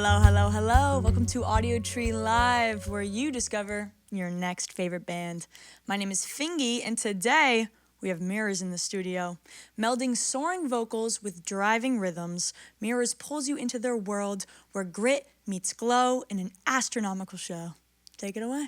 Hello, hello, hello. Welcome to Audiotree Live, where you discover your next favorite band. My name is FINGY, and today we have MIIRRORS in the studio. Melding soaring vocals with driving rhythms, MIIRRORS pulls you into their world where grit meets glow in an astronomical show. Take it away.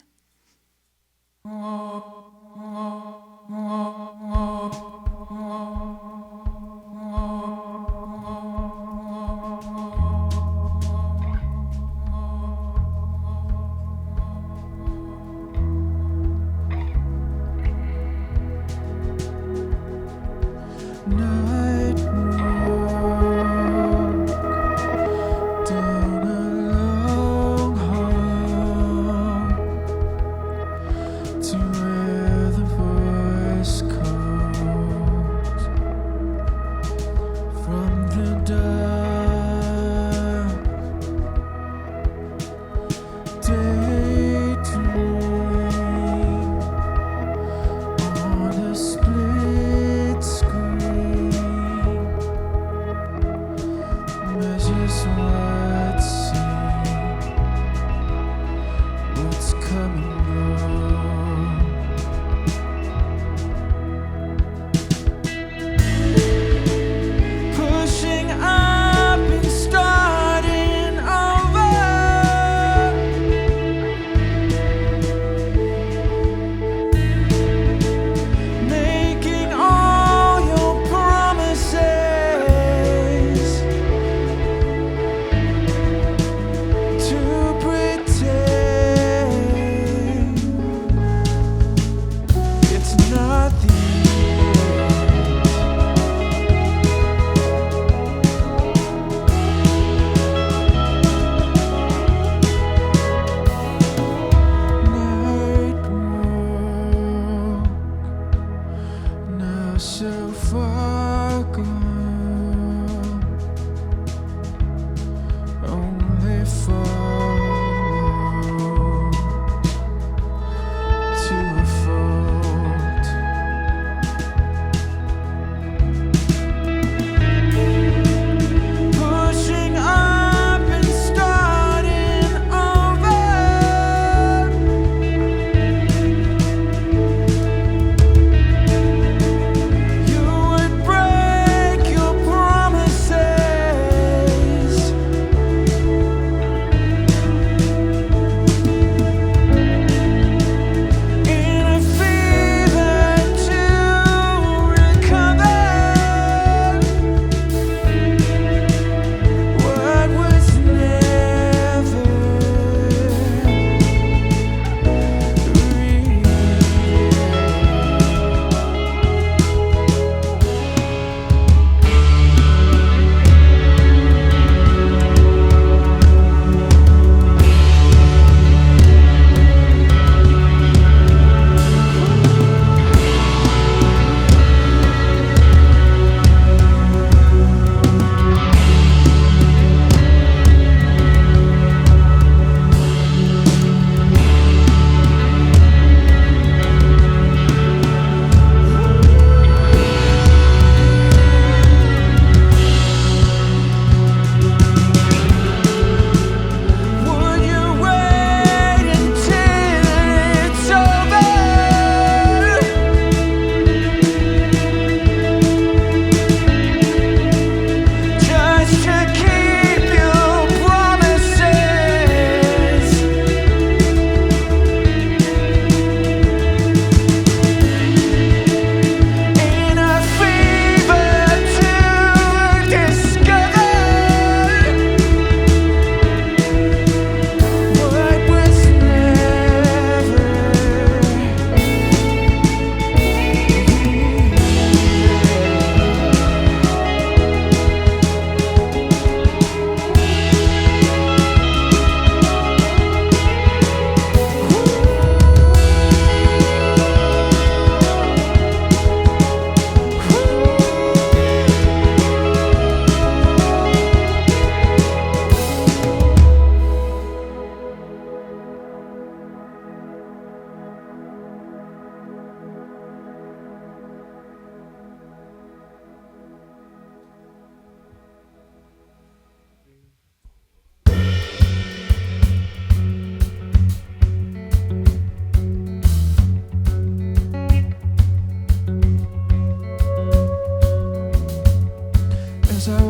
You would break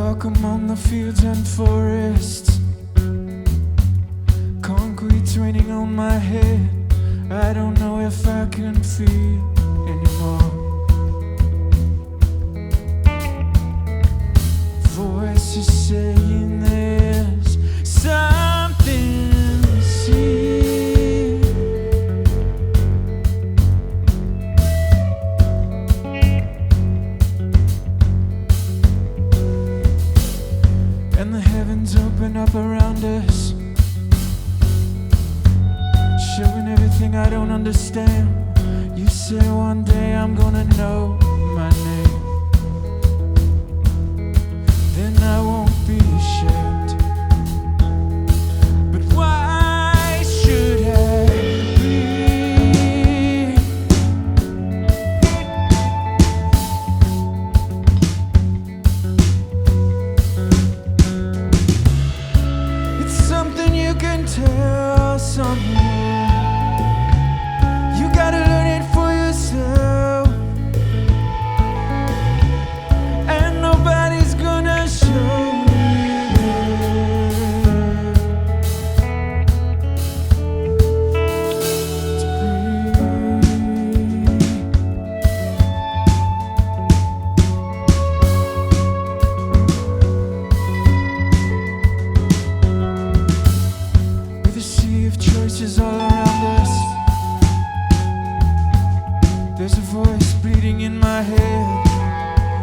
walk among the fields and forests. Concrete's raining on my head. I don't know if I can feel anymore. Voices saying there's something to see. And the heavens open up around us, showing everything I don't understand. You say one day I'm gonna know my name, then I won't be ashamed. But why should I be? It's something you can tell someone. You gotta learn it for yourself, and nobody's gonna show you to breathe. With a sea of choices all around us, there's a voice bleeding in my head,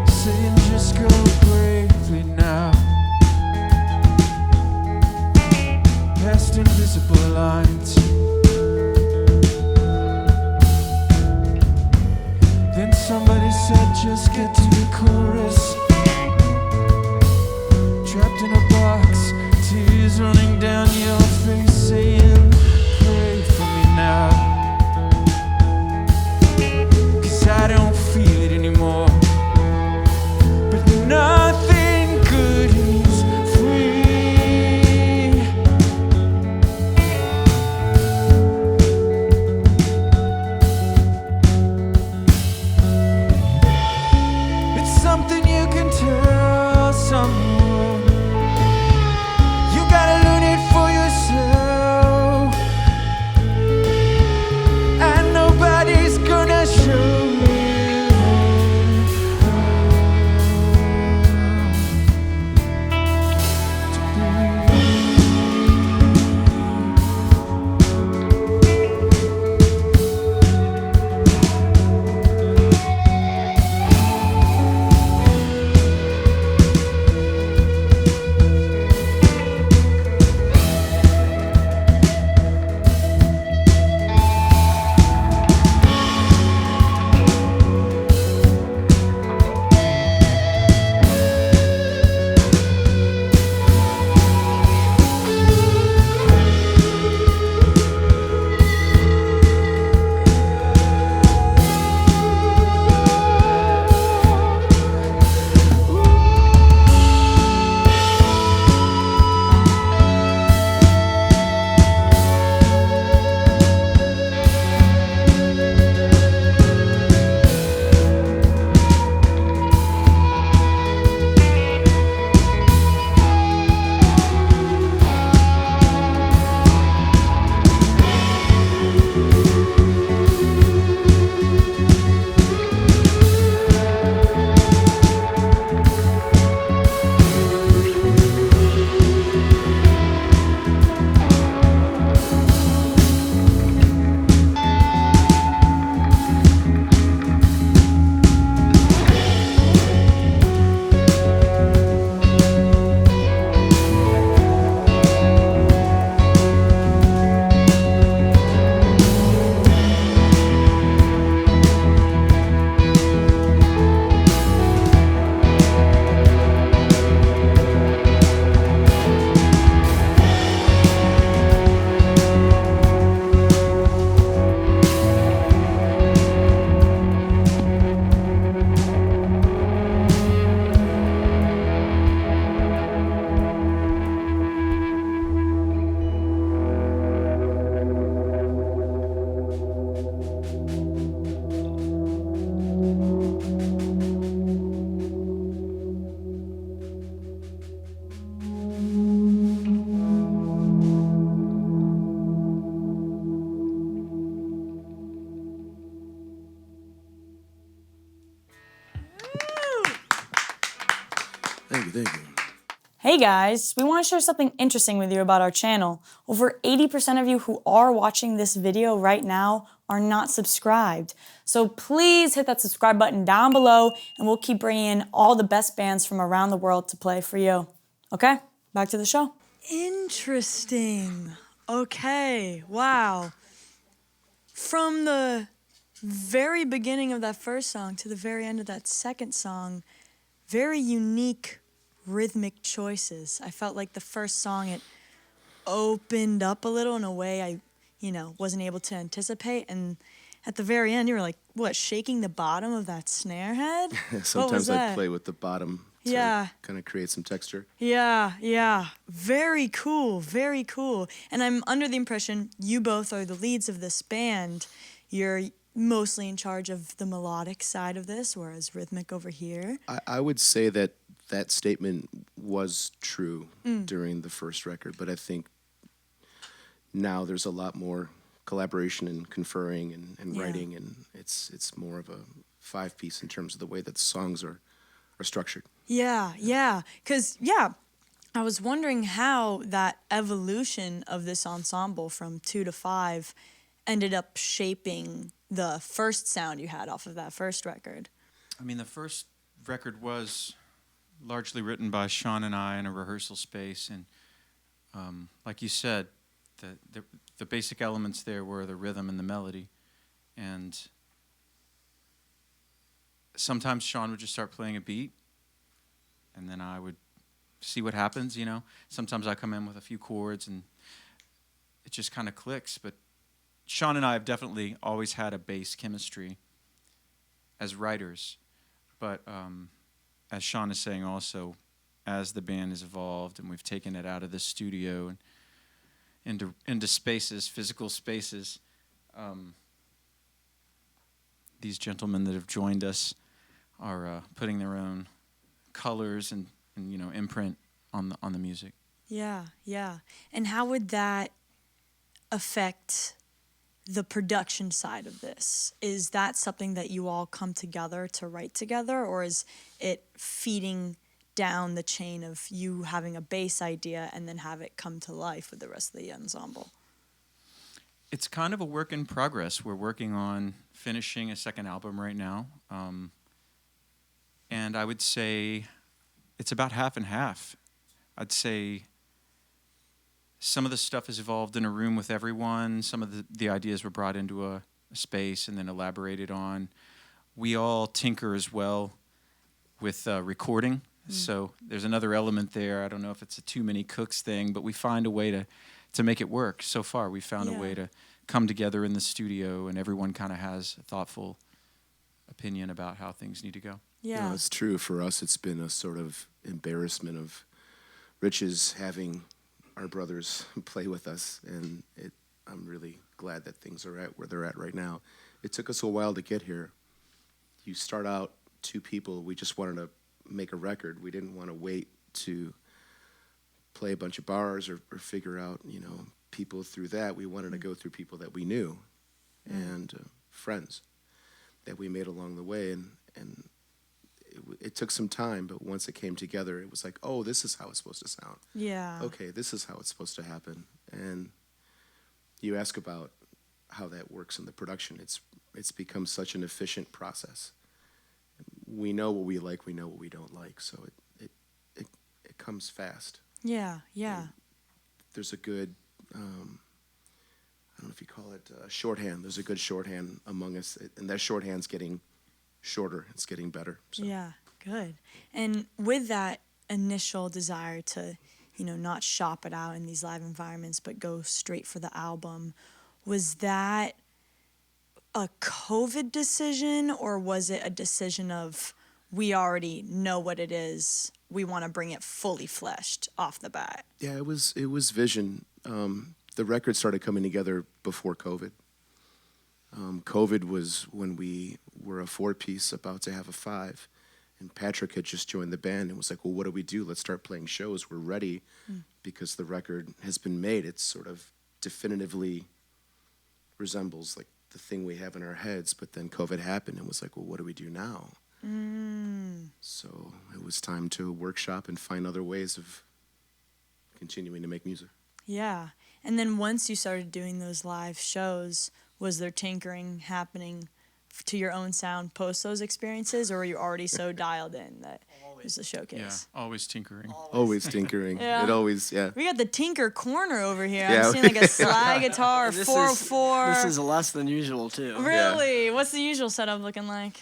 saying just go bravely now, past invisible lines. Then somebody said just get to the chorus. Trapped in a box, tears running down your face, saying pray for me now. I don't feel it anymore, but nothing good is free. It's something you can tell someone. You gotta learn it for yourself, and nobody's gonna show. Thank you, thank you. Hey guys, we want to share something interesting with you about our channel. Over 80% of you who are watching this video right now are not subscribed. So please hit that subscribe button down below and we'll keep bringing in all the best bands from around the world to play for you. Okay, back to the show. Interesting. Okay, wow. From the very beginning of that first song to the very end of that second song, very unique rhythmic choices. I felt like the first song, it opened up a little in a way I, wasn't able to anticipate. And at the very end, you were like, what, shaking the bottom of that snare head? Sometimes I play with the bottom to kind of create some texture. Yeah. Very cool, very cool. And I'm under the impression you both are the leads of this band. You're mostly in charge of the melodic side of this, whereas rhythmic over here. I would say that statement was true during the first record, but I think now there's a lot more collaboration and conferring and writing, and it's more of a 5-piece in terms of the way that the songs are structured. Yeah. Because, I was wondering how that evolution of this ensemble from 2 to 5 ended up shaping the first sound you had off of that first record. I mean, the first record was largely written by Shawn and I in a rehearsal space, and like you said, the basic elements there were the rhythm and the melody, and sometimes Shawn would just start playing a beat, and then I would see what happens, Sometimes I come in with a few chords, and it just kind of clicks, but Shawn and I have definitely always had a bass chemistry as writers, but as Shawn is saying also, as the band has evolved and we've taken it out of the studio and into spaces, physical spaces, these gentlemen that have joined us are putting their own colors and imprint on the music. Yeah. And how would that affect the production side of this? Is that something that you all come together to write together, or is it feeding down the chain of you having a bass idea and then have it come to life with the rest of the ensemble? It's kind of a work in progress. We're working on finishing a second album right now, and I would say it's about half and half. I'd say some of the stuff has evolved in a room with everyone. Some of the ideas were brought into a space and then elaborated on. We all tinker as well with recording. So there's another element there. I don't know if it's a too many cooks thing, but we find a way to make it work. So far, we found a way to come together in the studio, and everyone kind of has a thoughtful opinion about how things need to go. Yeah. No, it's true. For us, it's been a sort of embarrassment of riches having our brothers play with us, and I'm really glad that things are at where they're at right now. It took us a while to get here. You start out 2 people. We just wanted to make a record. We didn't want to wait to play a bunch of bars or figure out, people through that. We wanted to go through people that we knew and friends that we made along the way, and it took some time, but once it came together, it was like, oh, this is how it's supposed to sound. Yeah. Okay, this is how it's supposed to happen. And you ask about how that works in the production. It's become such an efficient process. We know what we like, we know what we don't like, so it comes fast. Yeah. And there's a good, I don't know if you call it shorthand. There's a good shorthand among us, and that shorthand's getting shorter. It's getting better. So. Yeah, good. And with that initial desire to, not shop it out in these live environments, but go straight for the album, was that a COVID decision, or was it a decision of we already know what it is, we want to bring it fully fleshed off the bat? Yeah, it was vision. The record started coming together before COVID. COVID was when we were a 4-piece about to have a 5, and Patrick had just joined the band and was like, well, what do we do? Let's start playing shows. We're ready because the record has been made. It sort of definitively resembles like the thing we have in our heads, but then COVID happened and was like, well, what do we do now? So it was time to workshop and find other ways of continuing to make music. Yeah. And then once you started doing those live shows, was there tinkering happening to your own sound post those experiences, or were you already so dialed in that it was a showcase? Yeah, always tinkering. Always tinkering. Yeah. It always, yeah. We got the tinker corner over here. Yeah. I'm seeing like a slide guitar, This is- 404. This is less than usual too. Really? What's the usual setup looking like?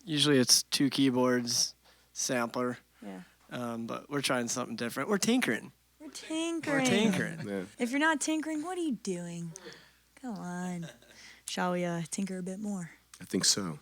Usually it's 2 keyboards, sampler. Yeah. But we're trying something different. We're tinkering. We're tinkering. We're tinkering. Yeah. If you're not tinkering, what are you doing? Come on. Shall we tinker a bit more? I think so.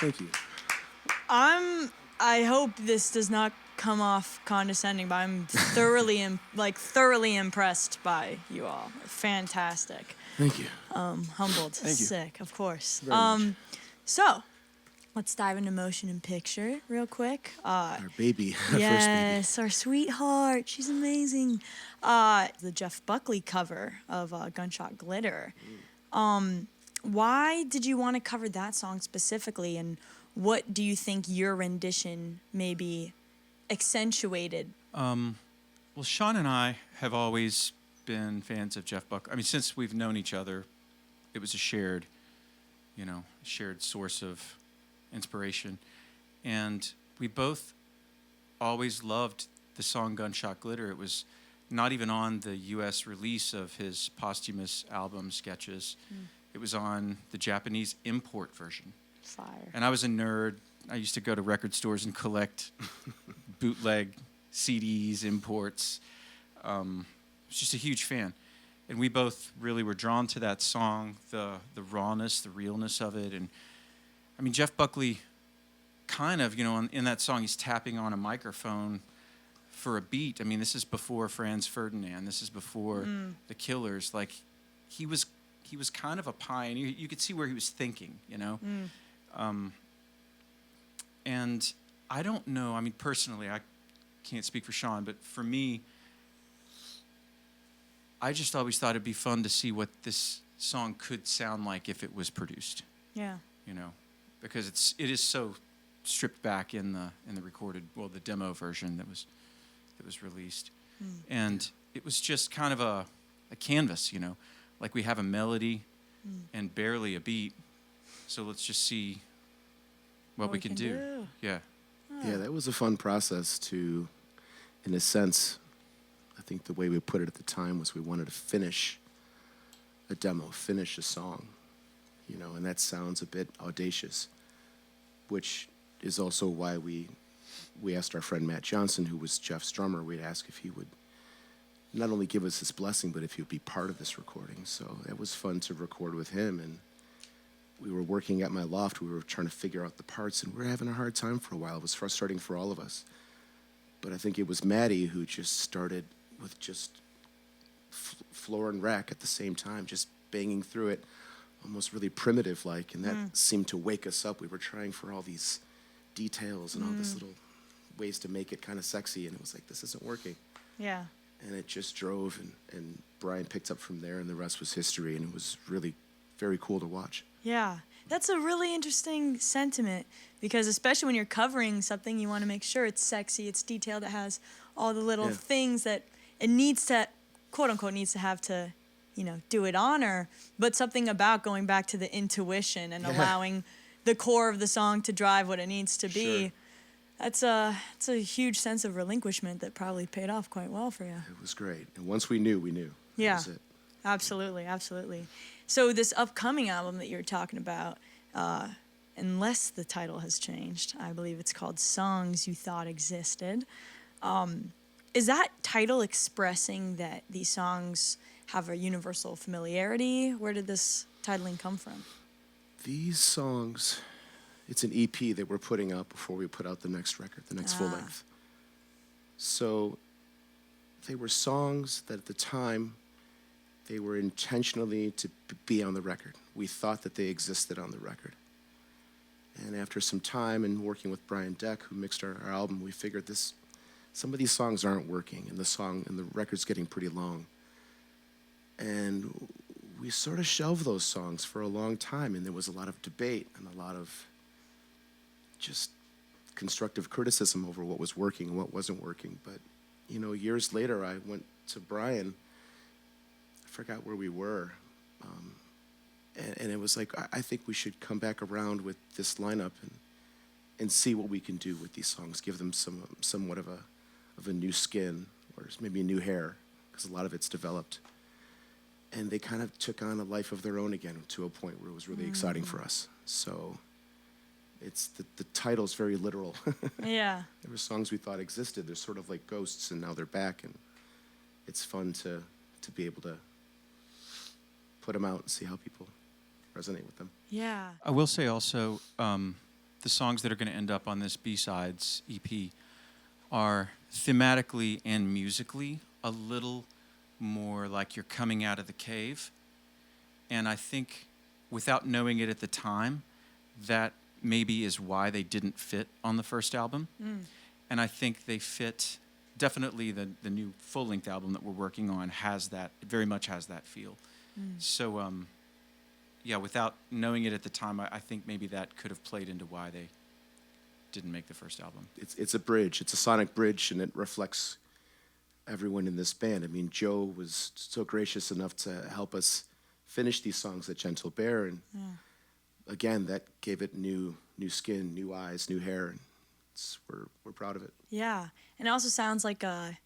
Thank you. I hope this does not come off condescending, but I'm thoroughly thoroughly impressed by you all. Fantastic. Thank you. Humbled. Thank you. Sick, of course. Very much. So let's dive into motion and picture real quick. Our baby. Our Yes, our sweetheart. She's amazing. The Jeff Buckley cover of Gunshot Glitter. Why did you want to cover that song specifically, and what do you think your rendition maybe accentuated? Well, Shawn and I have always been fans of Jeff Buckley. I mean, since we've known each other, it was a shared source of inspiration. And we both always loved the song Gunshot Glitter. It was not even on the U.S. release of his posthumous album, Sketches. It was on the Japanese import version. Fire. And I was a nerd. I used to go to record stores and collect bootleg CDs, imports. I was just a huge fan. And we both really were drawn to that song, the rawness, the realness of it. And I mean, Jeff Buckley kind of, in that song, he's tapping on a microphone for a beat. I mean, this is before Franz Ferdinand. This is before the Killers. Like, he was kind of a pioneer. You could see where he was thinking, And I don't know. I mean, personally, I can't speak for Shawn, but for me, I just always thought it'd be fun to see what this song could sound like if it was produced. Yeah. Because it is so stripped back in the recorded, the demo version that was released, and it was just kind of a canvas, like we have a melody and barely a beat, so let's just see what we can do. Yeah. Yeah, that was a fun process to, in a sense, I think the way we put it at the time was we wanted to finish a demo, finish a song, and that sounds a bit audacious, which is also why we asked our friend Matt Johnson, who was Jeff's drummer, we'd ask if he would not only give us his blessing, but if he would be part of this recording. So it was fun to record with him, and we were working at my loft. We were trying to figure out the parts, and we were having a hard time for a while. It was frustrating for all of us. But I think it was Maddie who just started with just floor and rack at the same time, just banging through it, almost really primitive-like, and that seemed to wake us up. We were trying for all these details and all these little ways to make it kind of sexy, and it was like, this isn't working. Yeah. And it just drove, and Brian picked up from there, and the rest was history, and it was really very cool to watch. Yeah. That's a really interesting sentiment, because especially when you're covering something, you want to make sure it's sexy, it's detailed, it has all the little things that it needs to, quote unquote, needs to have to, do it honor, but something about going back to the intuition and allowing the core of the song to drive what it needs to be. Sure. It's a huge sense of relinquishment that probably paid off quite well for you. It was great. And once we knew, we knew. Yeah. That was it. Absolutely, absolutely. So this upcoming album that you're talking about, unless the title has changed, I believe it's called Songs You Thought Existed. Is that title expressing that these songs have a universal familiarity? Where did this titling come from? These songs, it's an EP that we're putting out before we put out the next record, the next full length. So they were songs that at the time, they were intentionally to be on the record. We thought that they existed on the record. And after some time and working with Brian Deck, who mixed our album, we figured some of these songs aren't working, and the record's getting pretty long. And we sort of shelved those songs for a long time, and there was a lot of debate and a lot of just constructive criticism over what was working and what wasn't working. But, years later, I went to Brian. I forgot where we were. And it was like, I think we should come back around with this lineup and see what we can do with these songs, give them somewhat of a new skin, or maybe new hair, because a lot of it's developed. And they kind of took on a life of their own again to a point where it was really exciting for us. So it's the title's very literal. Yeah. There were songs we thought existed. They're sort of like ghosts, and now they're back. And it's fun to be able to put them out and see how people resonate with them. Yeah. I will say also, the songs that are going to end up on this B-Sides EP are thematically and musically a little more like you're coming out of the cave. And I think without knowing it at the time, that maybe is why they didn't fit on the first album. And I think they fit, definitely the new full-length album that we're working on has that, very much has that feel. So, yeah, without knowing it at the time, I think maybe that could have played into why they didn't make the first album. It's a bridge. It's a sonic bridge, and it reflects everyone in this band. I mean, Joe was so gracious enough to help us finish these songs at Gentle Bear, and again, that gave it new skin, new eyes, new hair, and we're proud of it. Yeah, and it also sounds like a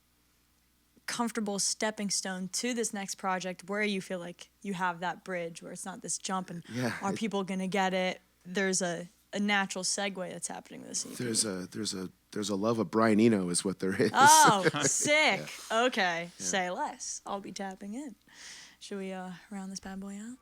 comfortable stepping stone to this next project where you feel like you have that bridge where it's not this jump and are people gonna get it? There's a natural segue that's happening with this EP. There's a love of Brian Eno is what there is. Oh, sick. Okay, say less. I'll be tapping in. Should we round this bad boy out?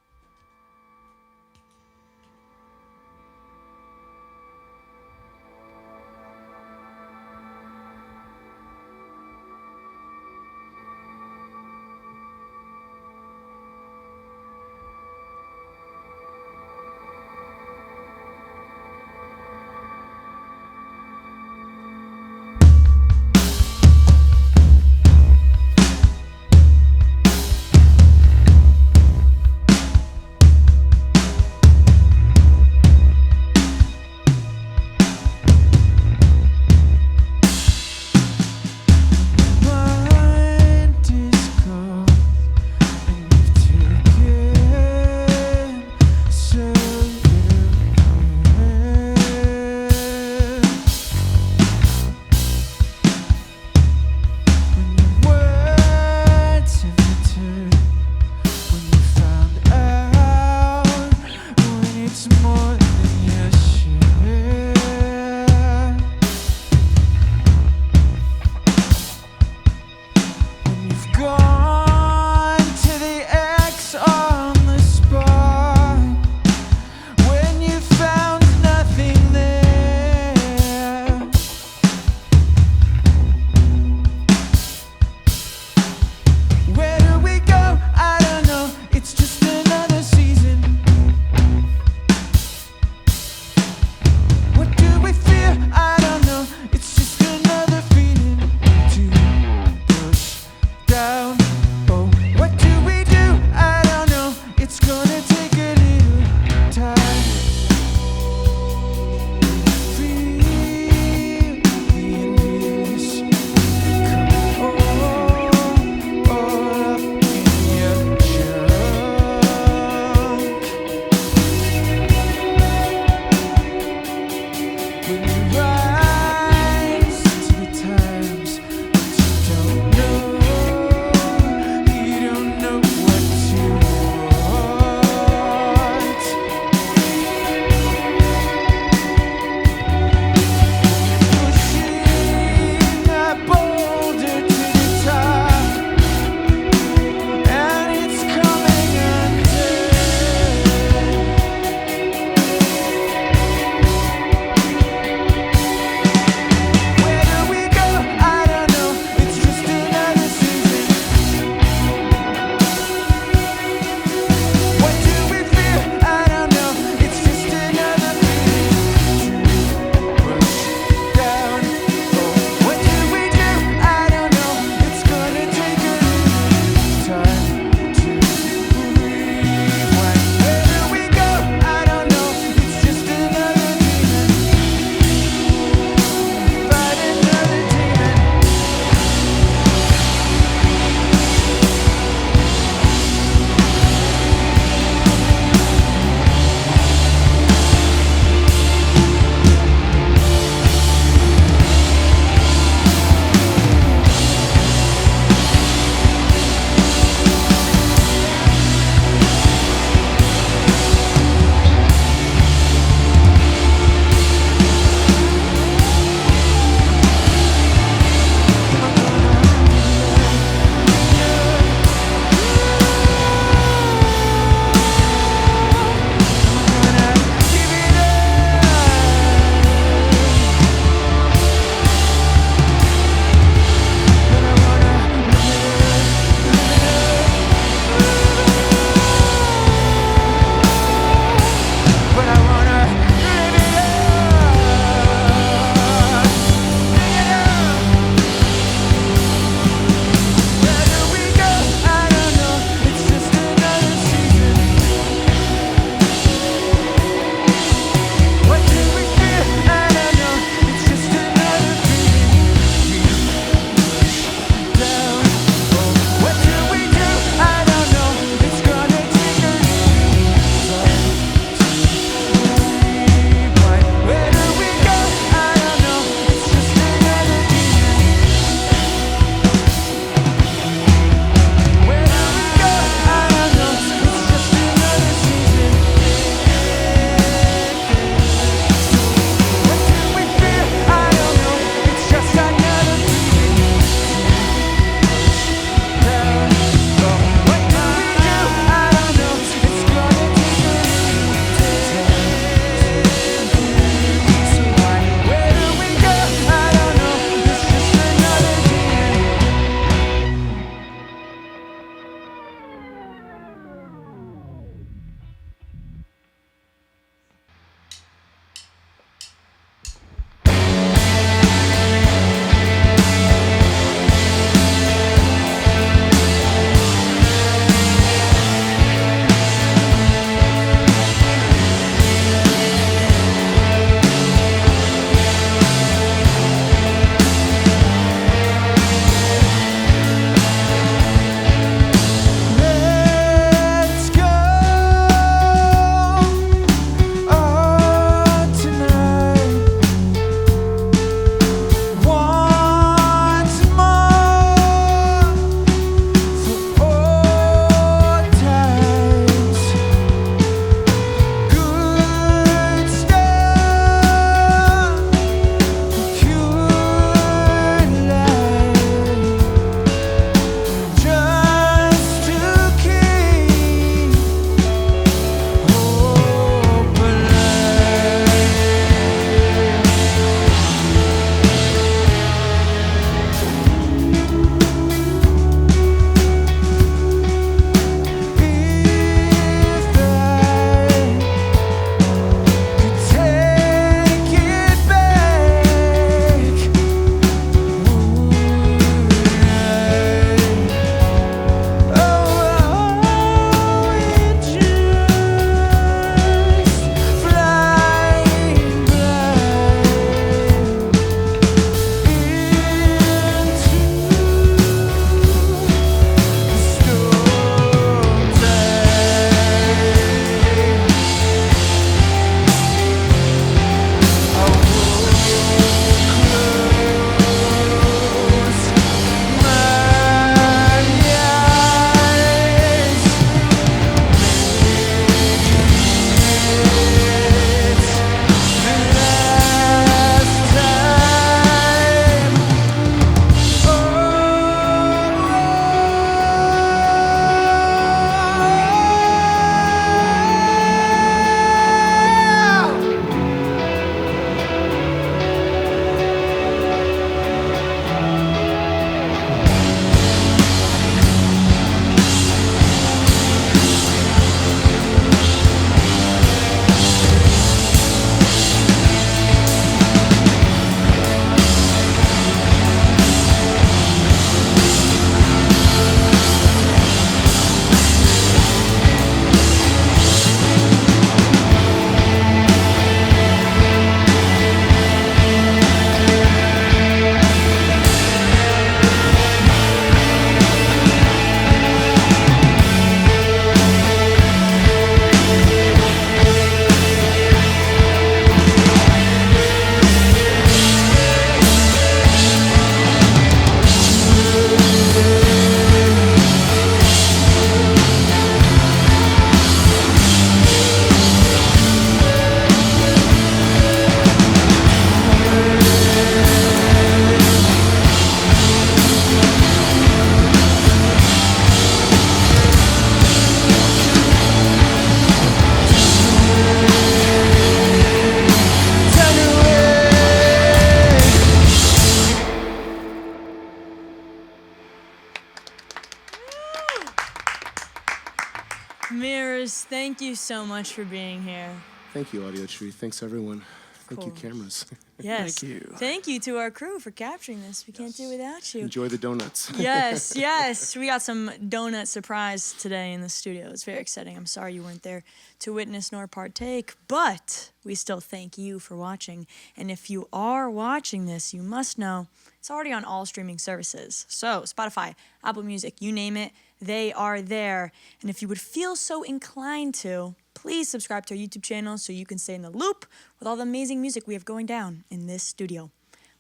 MIIRRORS, thank you so much for being here. Thank you, Audiotree. Thanks, everyone. Thank you, Cool. cameras. Yes. Thank you. Thank you to our crew for capturing this. We can't do it without you. Enjoy the donuts. Yes, yes. We got some donut surprise today in the studio. It's very exciting. I'm sorry you weren't there to witness nor partake, but we still thank you for watching. And if you are watching this, you must know it's already on all streaming services. So Spotify, Apple Music, you name it, they are there. And if you would feel so inclined to, please subscribe to our YouTube channel so you can stay in the loop with all the amazing music we have going down in this studio.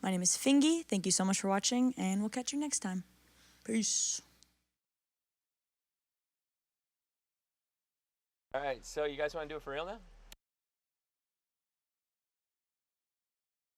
My name is FINGY. Thank you so much for watching, and we'll catch you next time. Peace. All right, so you guys want to do it for real now?